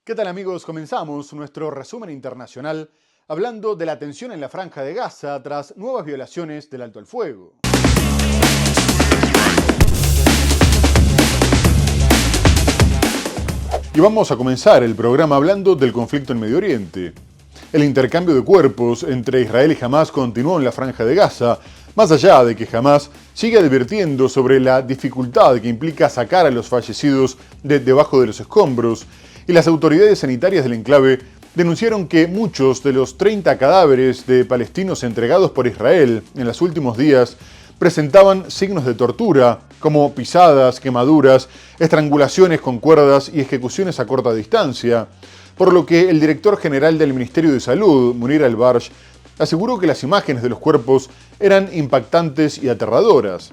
¿Qué tal amigos? Comenzamos nuestro resumen internacional hablando de la tensión en la Franja de Gaza tras nuevas violaciones del alto el fuego. Y vamos a comenzar el programa hablando del conflicto en Medio Oriente. El intercambio de cuerpos entre Israel y Hamás continuó en la Franja de Gaza, más allá de que Hamás sigue advirtiendo sobre la dificultad que implica sacar a los fallecidos de debajo de los escombros, y las autoridades sanitarias del enclave denunciaron que muchos de los 30 cadáveres de palestinos entregados por Israel en los últimos días presentaban signos de tortura, como pisadas, quemaduras, estrangulaciones con cuerdas y ejecuciones a corta distancia, por lo que el director general del Ministerio de Salud, Munir al-Barsh, aseguró que las imágenes de los cuerpos eran impactantes y aterradoras.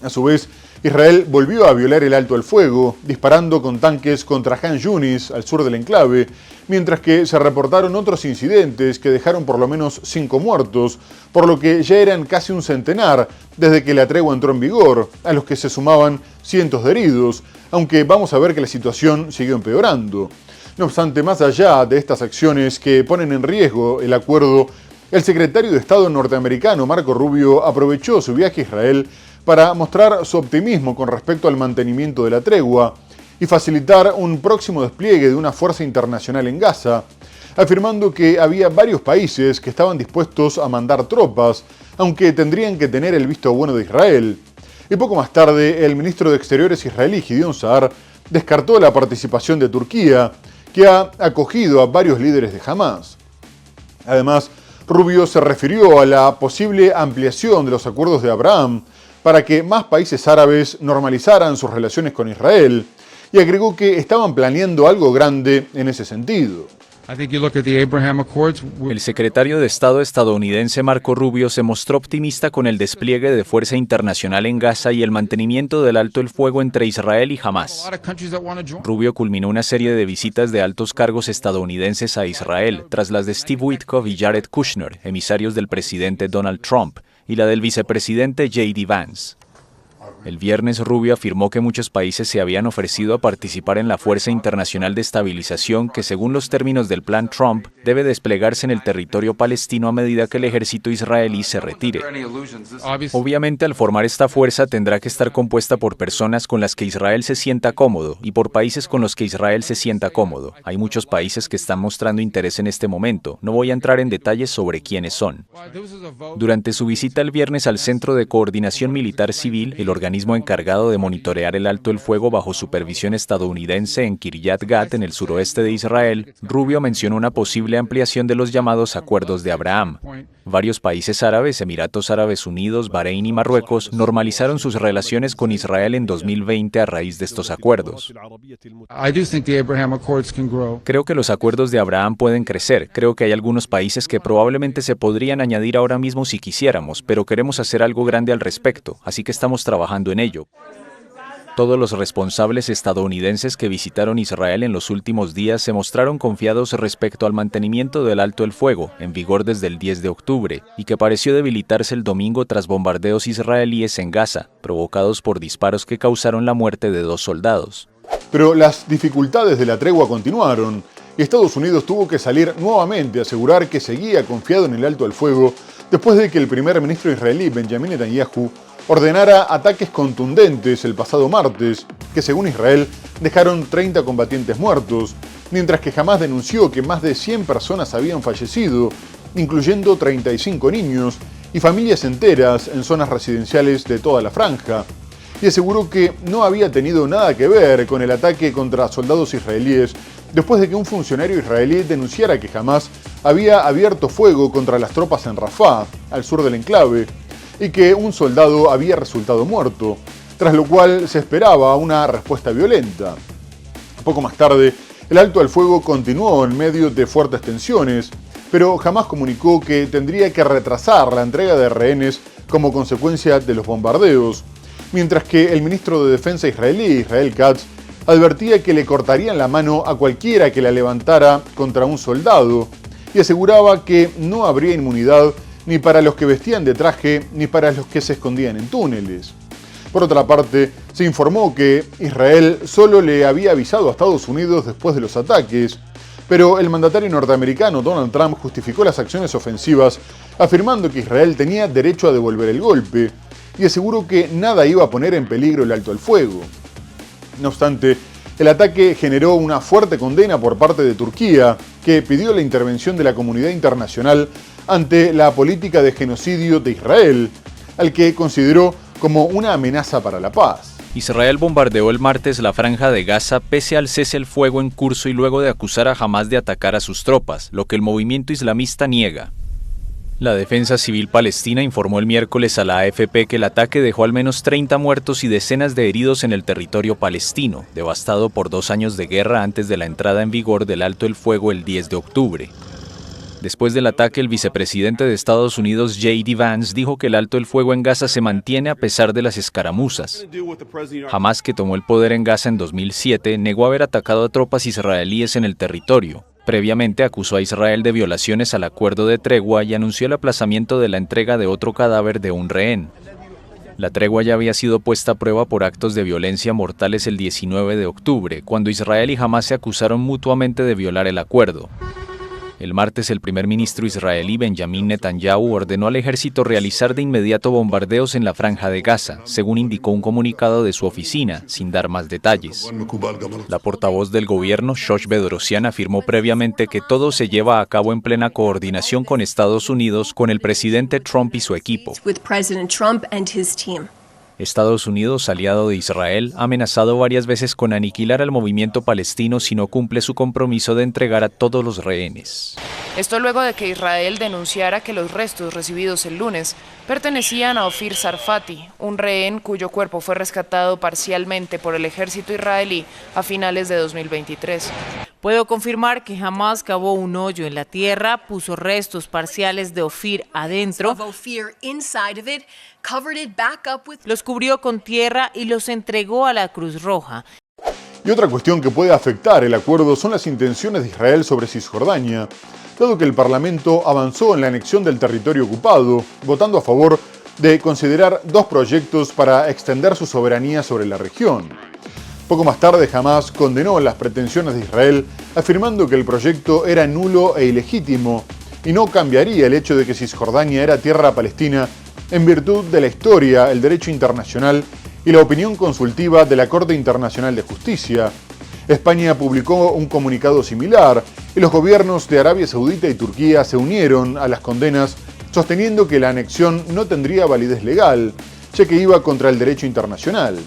A su vez, Israel volvió a violar el alto al fuego, disparando con tanques contra Han Yunis, al sur del enclave, mientras que se reportaron otros incidentes que dejaron por lo menos 5 muertos, por lo que ya eran casi un centenar desde que la tregua entró en vigor, a los que se sumaban cientos de heridos, aunque vamos a ver que la situación siguió empeorando. No obstante, más allá de estas acciones que ponen en riesgo el acuerdo, el secretario de Estado norteamericano Marco Rubio aprovechó su viaje a Israel para mostrar su optimismo con respecto al mantenimiento de la tregua y facilitar un próximo despliegue de una fuerza internacional en Gaza, afirmando que había varios países que estaban dispuestos a mandar tropas, aunque tendrían que tener el visto bueno de Israel. Y poco más tarde, el ministro de Exteriores israelí, Gideon Sa'ar, descartó la participación de Turquía, que ha acogido a varios líderes de Hamás. Además, Rubio se refirió a la posible ampliación de los acuerdos de Abraham para que más países árabes normalizaran sus relaciones con Israel, y agregó que estaban planeando algo grande en ese sentido. El secretario de Estado estadounidense Marco Rubio se mostró optimista con el despliegue de fuerza internacional en Gaza y el mantenimiento del alto el fuego entre Israel y Hamás. Rubio culminó una serie de visitas de altos cargos estadounidenses a Israel, tras las de Steve Witkoff y Jared Kushner, emisarios del presidente Donald Trump, y la del vicepresidente J.D. Vance. El viernes, Rubio afirmó que muchos países se habían ofrecido a participar en la Fuerza Internacional de Estabilización que, según los términos del Plan Trump, debe desplegarse en el territorio palestino a medida que el ejército israelí se retire. Obviamente, al formar esta fuerza tendrá que estar compuesta por personas con las que Israel se sienta cómodo y por países con los que Israel se sienta cómodo. Hay muchos países que están mostrando interés en este momento. No voy a entrar en detalles sobre quiénes son. Durante su visita el viernes al Centro de Coordinación Militar Civil, el organismo encargado de monitorear el alto el fuego bajo supervisión estadounidense en Kiryat Gat, en el suroeste de Israel, Rubio mencionó una posible ampliación de los llamados Acuerdos de Abraham. Varios países árabes, Emiratos Árabes Unidos, Bahrein y Marruecos, normalizaron sus relaciones con Israel en 2020 a raíz de estos acuerdos. Creo que los acuerdos de Abraham pueden crecer. Creo que hay algunos países que probablemente se podrían añadir ahora mismo si quisiéramos, pero queremos hacer algo grande al respecto, así que estamos trabajando en ello. Todos los responsables estadounidenses que visitaron Israel en los últimos días se mostraron confiados respecto al mantenimiento del alto el fuego, en vigor desde el 10 de octubre, y que pareció debilitarse el domingo tras bombardeos israelíes en Gaza, provocados por disparos que causaron la muerte de 2 soldados. Pero las dificultades de la tregua continuaron, y Estados Unidos tuvo que salir nuevamente a asegurar que seguía confiado en el alto el fuego, después de que el primer ministro israelí, Benjamin Netanyahu, ordenara ataques contundentes el pasado martes, que según Israel dejaron 30 combatientes muertos, mientras que Hamás denunció que más de 100 personas habían fallecido, incluyendo 35 niños y familias enteras en zonas residenciales de toda la franja, y aseguró que no había tenido nada que ver con el ataque contra soldados israelíes después de que un funcionario israelí denunciara que Hamás había abierto fuego contra las tropas en Rafah, al sur del enclave, y que un soldado había resultado muerto, tras lo cual se esperaba una respuesta violenta. Poco más tarde, el alto al fuego continuó en medio de fuertes tensiones, pero Hamás comunicó que tendría que retrasar la entrega de rehenes como consecuencia de los bombardeos, mientras que el ministro de Defensa israelí, Israel Katz, advertía que le cortarían la mano a cualquiera que la levantara contra un soldado, y aseguraba que no habría inmunidad ni para los que vestían de traje ni para los que se escondían en túneles. Por otra parte, se informó que Israel solo le había avisado a Estados Unidos después de los ataques, pero el mandatario norteamericano Donald Trump justificó las acciones ofensivas afirmando que Israel tenía derecho a devolver el golpe y aseguró que nada iba a poner en peligro el alto el fuego. No obstante, el ataque generó una fuerte condena por parte de Turquía, que pidió la intervención de la comunidad internacional ante la política de genocidio de Israel, al que consideró como una amenaza para la paz. Israel bombardeó el martes la Franja de Gaza pese al cese el fuego en curso y luego de acusar a Hamás de atacar a sus tropas, lo que el movimiento islamista niega. La Defensa Civil Palestina informó el miércoles a la AFP que el ataque dejó al menos 30 muertos y decenas de heridos en el territorio palestino, devastado por 2 años de guerra antes de la entrada en vigor del alto el fuego el 10 de octubre. Después del ataque, el vicepresidente de Estados Unidos, J.D. Vance, dijo que el alto el fuego en Gaza se mantiene a pesar de las escaramuzas. Hamás, que tomó el poder en Gaza en 2007, negó haber atacado a tropas israelíes en el territorio. Previamente acusó a Israel de violaciones al acuerdo de tregua y anunció el aplazamiento de la entrega de otro cadáver de un rehén. La tregua ya había sido puesta a prueba por actos de violencia mortales el 19 de octubre, cuando Israel y Hamás se acusaron mutuamente de violar el acuerdo. El martes, el primer ministro israelí Benjamin Netanyahu ordenó al ejército realizar de inmediato bombardeos en la Franja de Gaza, según indicó un comunicado de su oficina, sin dar más detalles. La portavoz del gobierno, Shosh Bedrosian, afirmó previamente que todo se lleva a cabo en plena coordinación con Estados Unidos, con el presidente Trump y su equipo. Estados Unidos, aliado de Israel, ha amenazado varias veces con aniquilar al movimiento palestino si no cumple su compromiso de entregar a todos los rehenes. Esto luego de que Israel denunciara que los restos recibidos el lunes pertenecían a Ofir Sarfati, un rehén cuyo cuerpo fue rescatado parcialmente por el ejército israelí a finales de 2023. Puedo confirmar que Hamás cavó un hoyo en la tierra, puso restos parciales de Ofir adentro, los cubrió con tierra y los entregó a la Cruz Roja. Y otra cuestión que puede afectar el acuerdo son las intenciones de Israel sobre Cisjordania, dado que el Parlamento avanzó en la anexión del territorio ocupado, votando a favor de considerar 2 proyectos para extender su soberanía sobre la región. Poco más tarde, Hamás condenó las pretensiones de Israel, afirmando que el proyecto era nulo e ilegítimo y no cambiaría el hecho de que Cisjordania era tierra palestina en virtud de la historia, el derecho internacional y la opinión consultiva de la Corte Internacional de Justicia. España publicó un comunicado similar y los gobiernos de Arabia Saudita y Turquía se unieron a las condenas, sosteniendo que la anexión no tendría validez legal, ya que iba contra el derecho internacional.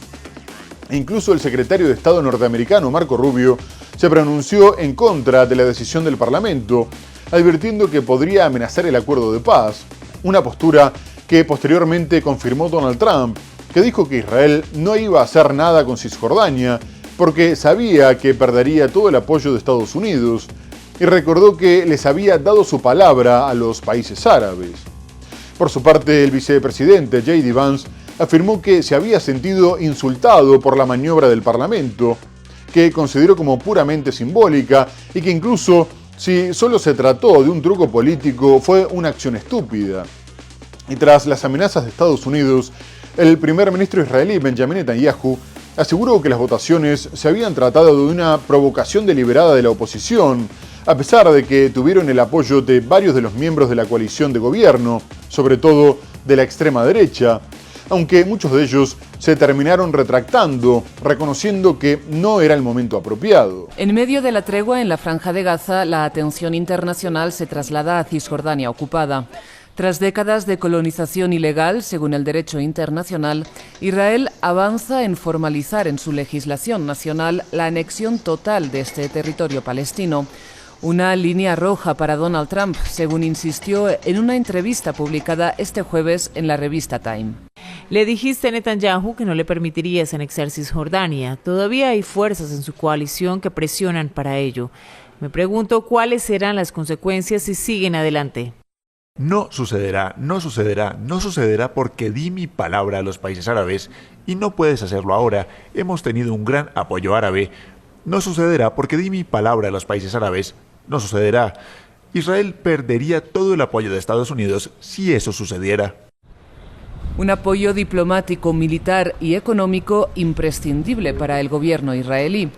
E incluso el secretario de Estado norteamericano, Marco Rubio, se pronunció en contra de la decisión del Parlamento, advirtiendo que podría amenazar el acuerdo de paz, una postura que posteriormente confirmó Donald Trump, que dijo que Israel no iba a hacer nada con Cisjordania porque sabía que perdería todo el apoyo de Estados Unidos, y recordó que les había dado su palabra a los países árabes. Por su parte, el vicepresidente J.D. Vance afirmó que se había sentido insultado por la maniobra del Parlamento, que consideró como puramente simbólica y que incluso si solo se trató de un truco político fue una acción estúpida. Y tras las amenazas de Estados Unidos, el primer ministro israelí Benjamin Netanyahu aseguró que las votaciones se habían tratado de una provocación deliberada de la oposición, a pesar de que tuvieron el apoyo de varios de los miembros de la coalición de gobierno, sobre todo de la extrema derecha, aunque muchos de ellos se terminaron retractando, reconociendo que no era el momento apropiado. En medio de la tregua en la Franja de Gaza, la atención internacional se traslada a Cisjordania ocupada. Tras décadas de colonización ilegal, según el derecho internacional, Israel avanza en formalizar en su legislación nacional la anexión total de este territorio palestino. Una línea roja para Donald Trump, según insistió en una entrevista publicada este jueves en la revista Time. Le dijiste a Netanyahu que no le permitirías anexar Cisjordania. Todavía hay fuerzas en su coalición que presionan para ello. Me pregunto cuáles serán las consecuencias si siguen adelante. No sucederá, no sucederá, no sucederá porque di mi palabra a los países árabes y no puedes hacerlo ahora. Hemos tenido un gran apoyo árabe. No sucederá porque di mi palabra a los países árabes. No sucederá. Israel perdería todo el apoyo de Estados Unidos si eso sucediera. Un apoyo diplomático, militar y económico imprescindible para el gobierno israelí,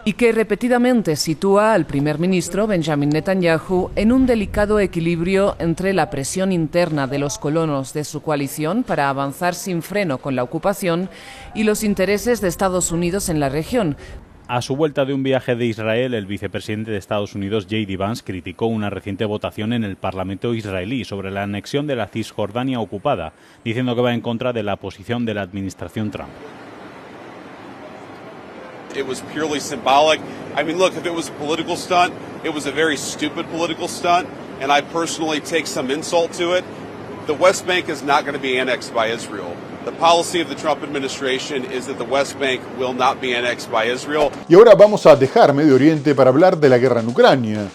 y que repetidamente sitúa al primer ministro Benjamin Netanyahu en un delicado equilibrio entre la presión interna de los colonos de su coalición para avanzar sin freno con la ocupación y los intereses de Estados Unidos en la región. A su vuelta de un viaje de Israel, el vicepresidente de Estados Unidos, J.D. Vance, criticó una reciente votación en el Parlamento israelí sobre la anexión de la Cisjordania ocupada, diciendo que va en contra de la posición de la administración Trump. It was purely symbolic. I mean, look, if it was a political stunt, it was a very stupid political stunt, and I personally take some insult to it. The West Bank is not going to be annexed by Israel. The policy of the Trump administration is that the West Bank will not be annexed by Israel. Y ahora vamos a dejar Medio Oriente para hablar de la guerra en Ucrania.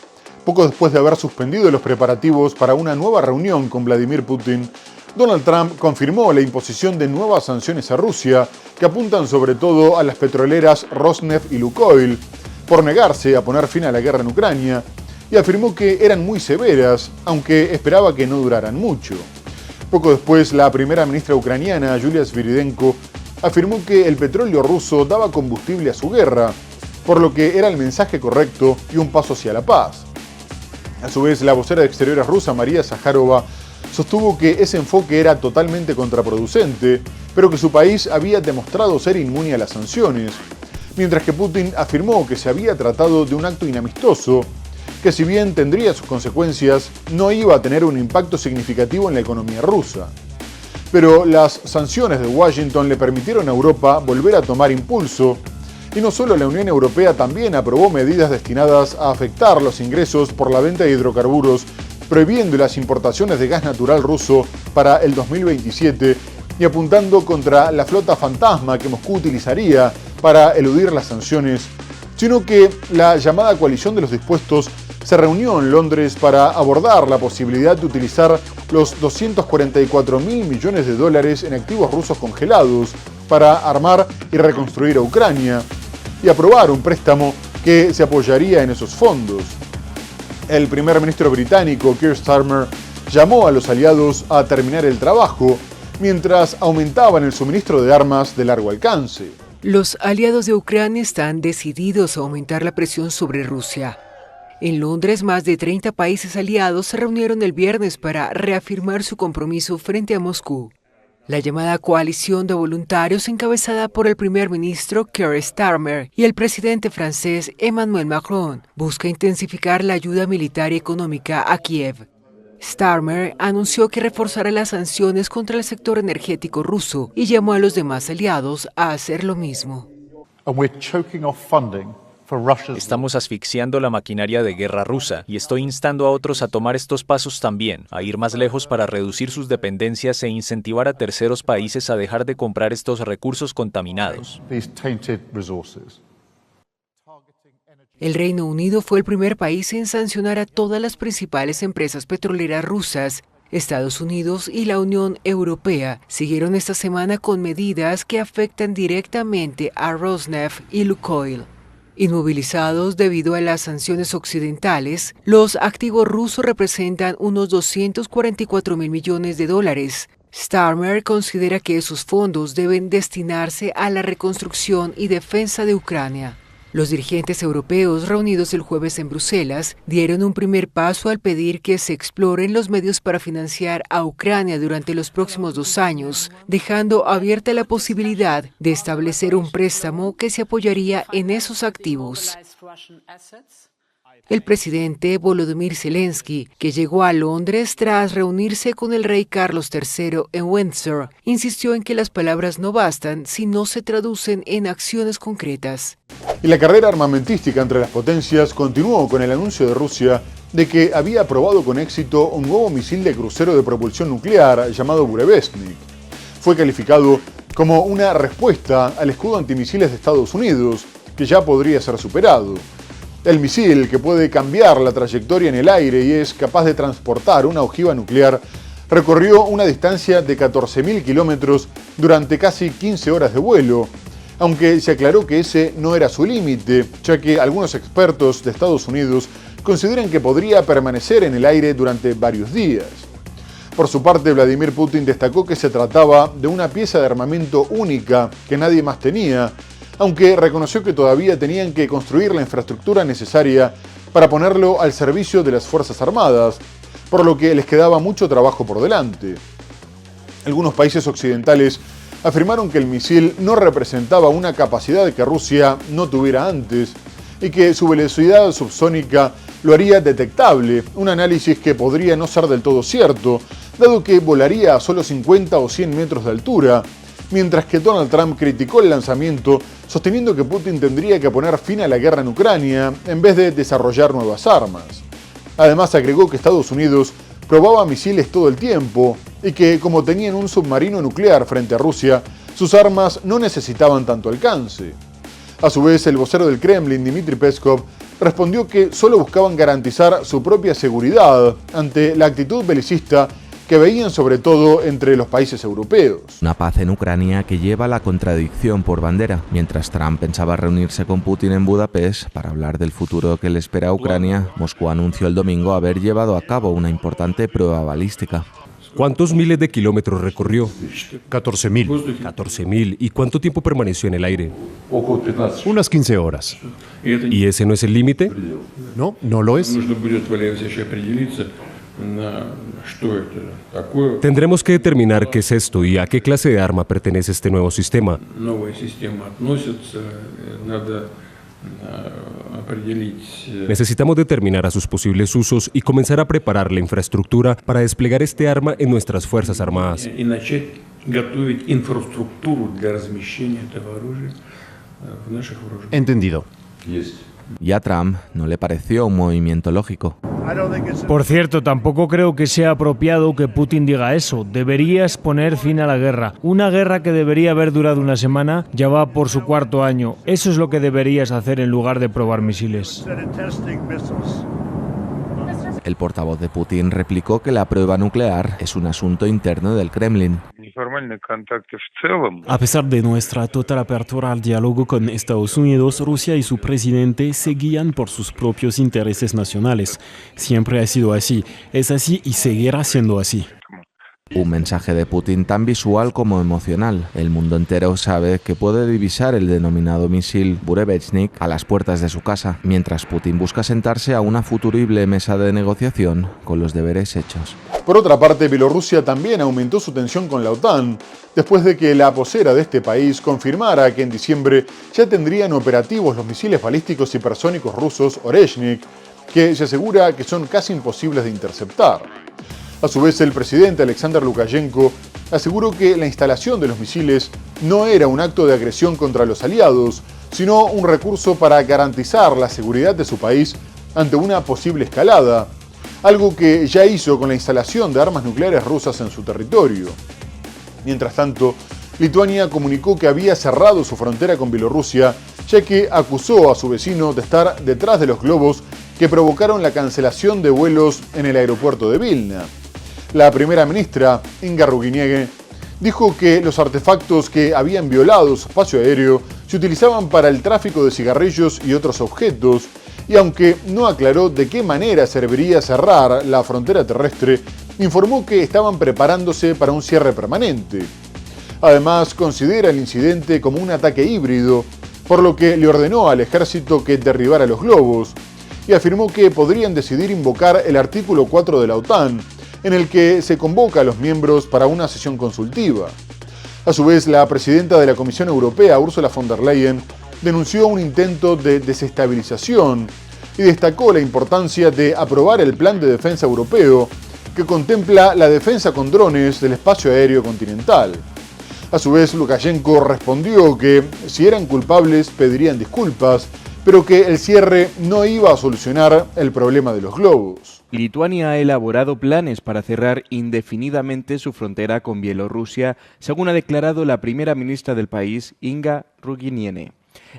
Poco después de haber suspendido los preparativos para una nueva reunión con Vladimir Putin, Donald Trump confirmó la imposición de nuevas sanciones a Rusia que apuntan sobre todo a las petroleras Rosneft y Lukoil por negarse a poner fin a la guerra en Ucrania y afirmó que eran muy severas, aunque esperaba que no duraran mucho. Poco después, la primera ministra ucraniana, Yulia Sviridenko, afirmó que el petróleo ruso daba combustible a su guerra, por lo que era el mensaje correcto y un paso hacia la paz. A su vez, la vocera de Exteriores rusa, María Zaharova, sostuvo que ese enfoque era totalmente contraproducente, pero que su país había demostrado ser inmune a las sanciones, mientras que Putin afirmó que se había tratado de un acto inamistoso, que si bien tendría sus consecuencias, no iba a tener un impacto significativo en la economía rusa. Pero las sanciones de Washington le permitieron a Europa volver a tomar impulso, y no solo la Unión Europea también aprobó medidas destinadas a afectar los ingresos por la venta de hidrocarburos, prohibiendo las importaciones de gas natural ruso para el 2027 y apuntando contra la flota fantasma que Moscú utilizaría para eludir las sanciones, sino que la llamada coalición de los dispuestos se reunió en Londres para abordar la posibilidad de utilizar los 244.000 millones de dólares en activos rusos congelados para armar y reconstruir a Ucrania y aprobar un préstamo que se apoyaría en esos fondos. El primer ministro británico, Keir Starmer, llamó a los aliados a terminar el trabajo mientras aumentaban el suministro de armas de largo alcance. Los aliados de Ucrania están decididos a aumentar la presión sobre Rusia. En Londres, más de 30 países aliados se reunieron el viernes para reafirmar su compromiso frente a Moscú. La llamada coalición de voluntarios, encabezada por el primer ministro Keir Starmer y el presidente francés Emmanuel Macron, busca intensificar la ayuda militar y económica a Kiev. Starmer anunció que reforzará las sanciones contra el sector energético ruso y llamó a los demás aliados a hacer lo mismo. Estamos asfixiando la maquinaria de guerra rusa y estoy instando a otros a tomar estos pasos también, a ir más lejos para reducir sus dependencias e incentivar a terceros países a dejar de comprar estos recursos contaminados. El Reino Unido fue el primer país en sancionar a todas las principales empresas petroleras rusas. Estados Unidos y la Unión Europea siguieron esta semana con medidas que afectan directamente a Rosneft y Lukoil. Inmovilizados debido a las sanciones occidentales, los activos rusos representan unos 244.000 millones de dólares. Starmer considera que esos fondos deben destinarse a la reconstrucción y defensa de Ucrania. Los dirigentes europeos reunidos el jueves en Bruselas dieron un primer paso al pedir que se exploren los medios para financiar a Ucrania durante los próximos 2 años, dejando abierta la posibilidad de establecer un préstamo que se apoyaría en esos activos. El presidente Volodymyr Zelensky, que llegó a Londres tras reunirse con el rey Carlos III en Windsor, insistió en que las palabras no bastan si no se traducen en acciones concretas. Y la carrera armamentística entre las potencias continuó con el anuncio de Rusia de que había probado con éxito un nuevo misil de crucero de propulsión nuclear llamado Burevestnik. Fue calificado como una respuesta al escudo antimisiles de Estados Unidos, que ya podría ser superado. El misil, que puede cambiar la trayectoria en el aire y es capaz de transportar una ojiva nuclear, recorrió una distancia de 14.000 kilómetros durante casi 15 horas de vuelo, aunque se aclaró que ese no era su límite, ya que algunos expertos de Estados Unidos consideran que podría permanecer en el aire durante varios días. Por su parte, Vladimir Putin destacó que se trataba de una pieza de armamento única que nadie más tenía, aunque reconoció que todavía tenían que construir la infraestructura necesaria para ponerlo al servicio de las Fuerzas Armadas, por lo que les quedaba mucho trabajo por delante. Algunos países occidentales afirmaron que el misil no representaba una capacidad que Rusia no tuviera antes y que su velocidad subsónica lo haría detectable, un análisis que podría no ser del todo cierto, dado que volaría a solo 50 o 100 metros de altura, mientras que Donald Trump criticó el lanzamiento, sosteniendo que Putin tendría que poner fin a la guerra en Ucrania en vez de desarrollar nuevas armas. Además, agregó que Estados Unidos probaba misiles todo el tiempo y que, como tenían un submarino nuclear frente a Rusia, sus armas no necesitaban tanto alcance. A su vez, el vocero del Kremlin, Dmitry Peskov, respondió que solo buscaban garantizar su propia seguridad ante la actitud belicista que veían sobre todo entre los países europeos. Una paz en Ucrania que lleva la contradicción por bandera. Mientras Trump pensaba reunirse con Putin en Budapest para hablar del futuro que le espera a Ucrania, Moscú anunció el domingo haber llevado a cabo una importante prueba balística. ¿Cuántos miles de kilómetros recorrió? 14.000. 14.000. ¿Y cuánto tiempo permaneció en el aire? Unas 15 horas. ¿Y ese no es el límite? No, no lo es. Tendremos que determinar qué es esto y a qué clase de arma pertenece este nuevo sistema. Necesitamos determinar a sus posibles usos y comenzar a preparar la infraestructura para desplegar este arma en nuestras Fuerzas Armadas. Entendido. Y a Trump no le pareció un movimiento lógico. Por cierto, tampoco creo que sea apropiado que Putin diga eso. Deberías poner fin a la guerra. Una guerra que debería haber durado una semana ya va por su 4º año. Eso es lo que deberías hacer en lugar de probar misiles. El portavoz de Putin replicó que la prueba nuclear es un asunto interno del Kremlin. A pesar de nuestra total apertura al diálogo con Estados Unidos, Rusia y su presidente se guían por sus propios intereses nacionales. Siempre ha sido así, es así y seguirá siendo así. Un mensaje de Putin tan visual como emocional. El mundo entero sabe que puede divisar el denominado misil Burevestnik a las puertas de su casa, mientras Putin busca sentarse a una futurible mesa de negociación con los deberes hechos. Por otra parte, Bielorrusia también aumentó su tensión con la OTAN, después de que la vocera de este país confirmara que en diciembre ya tendrían operativos los misiles balísticos hipersónicos rusos Oreshnik, que se asegura que son casi imposibles de interceptar. A su vez, el presidente Alexander Lukashenko aseguró que la instalación de los misiles no era un acto de agresión contra los aliados, sino un recurso para garantizar la seguridad de su país ante una posible escalada, algo que ya hizo con la instalación de armas nucleares rusas en su territorio. Mientras tanto, Lituania comunicó que había cerrado su frontera con Bielorrusia, ya que acusó a su vecino de estar detrás de los globos que provocaron la cancelación de vuelos en el aeropuerto de Vilna. La primera ministra, Inga Ruginiege, dijo que los artefactos que habían violado su espacio aéreo se utilizaban para el tráfico de cigarrillos y otros objetos, y aunque no aclaró de qué manera serviría cerrar la frontera terrestre, informó que estaban preparándose para un cierre permanente. Además, considera el incidente como un ataque híbrido, por lo que le ordenó al ejército que derribara los globos, y afirmó que podrían decidir invocar el artículo 4 de la OTAN, en el que se convoca a los miembros para una sesión consultiva. A su vez, la presidenta de la Comisión Europea, Ursula von der Leyen, denunció un intento de desestabilización y destacó la importancia de aprobar el Plan de Defensa Europeo, que contempla la defensa con drones del espacio aéreo continental. A su vez, Lukashenko respondió que, si eran culpables, pedirían disculpas, pero que el cierre no iba a solucionar el problema de los globos. Lituania ha elaborado planes para cerrar indefinidamente su frontera con Bielorrusia, según ha declarado la primera ministra del país, Inga Ruginiene.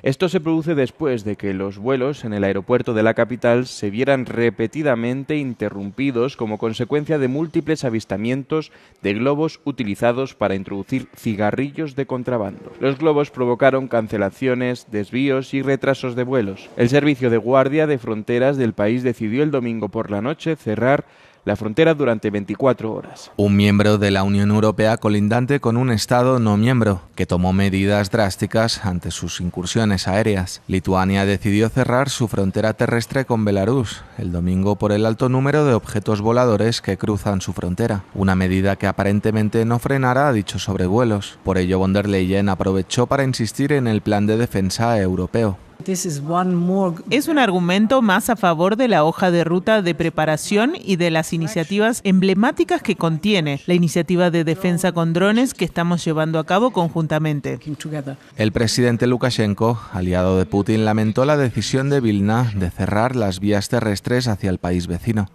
Esto se produce después de que los vuelos en el aeropuerto de la capital se vieran repetidamente interrumpidos como consecuencia de múltiples avistamientos de globos utilizados para introducir cigarrillos de contrabando. Los globos provocaron cancelaciones, desvíos y retrasos de vuelos. El Servicio de Guardia de Fronteras del país decidió el domingo por la noche cerrar la frontera durante 24 horas. Un miembro de la Unión Europea colindante con un Estado no miembro, que tomó medidas drásticas ante sus incursiones aéreas. Lituania decidió cerrar su frontera terrestre con Belarus el domingo por el alto número de objetos voladores que cruzan su frontera, una medida que aparentemente no frenará dichos sobrevuelos. Por ello, von der Leyen aprovechó para insistir en el plan de defensa europeo. Es un argumento más a favor de la hoja de ruta de preparación y de las iniciativas emblemáticas que contiene, la iniciativa de defensa con drones que estamos llevando a cabo conjuntamente. El presidente Lukashenko, aliado de Putin, lamentó la decisión de Vilna de cerrar las vías terrestres hacia el país vecino.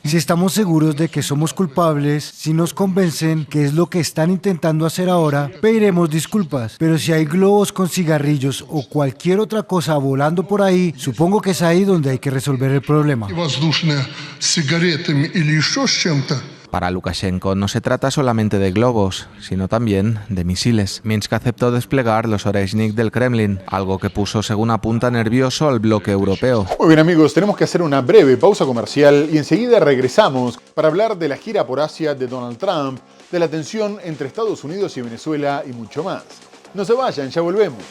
Si estamos seguros de que somos culpables, si nos convencen que es lo que están intentando hacer ahora, pediremos disculpas. Pero si hay globos con cigarrillos o cualquier otra cosa volando por ahí, supongo que es ahí donde hay que resolver el problema. Para Lukashenko no se trata solamente de globos, sino también de misiles. Minsk aceptó desplegar los Oreshnik del Kremlin, algo que puso, según apunta, nervioso al bloque europeo. Muy bien, amigos, tenemos que hacer una breve pausa comercial y enseguida regresamos para hablar de la gira por Asia de Donald Trump, de la tensión entre Estados Unidos y Venezuela y mucho más. No se vayan, ya volvemos.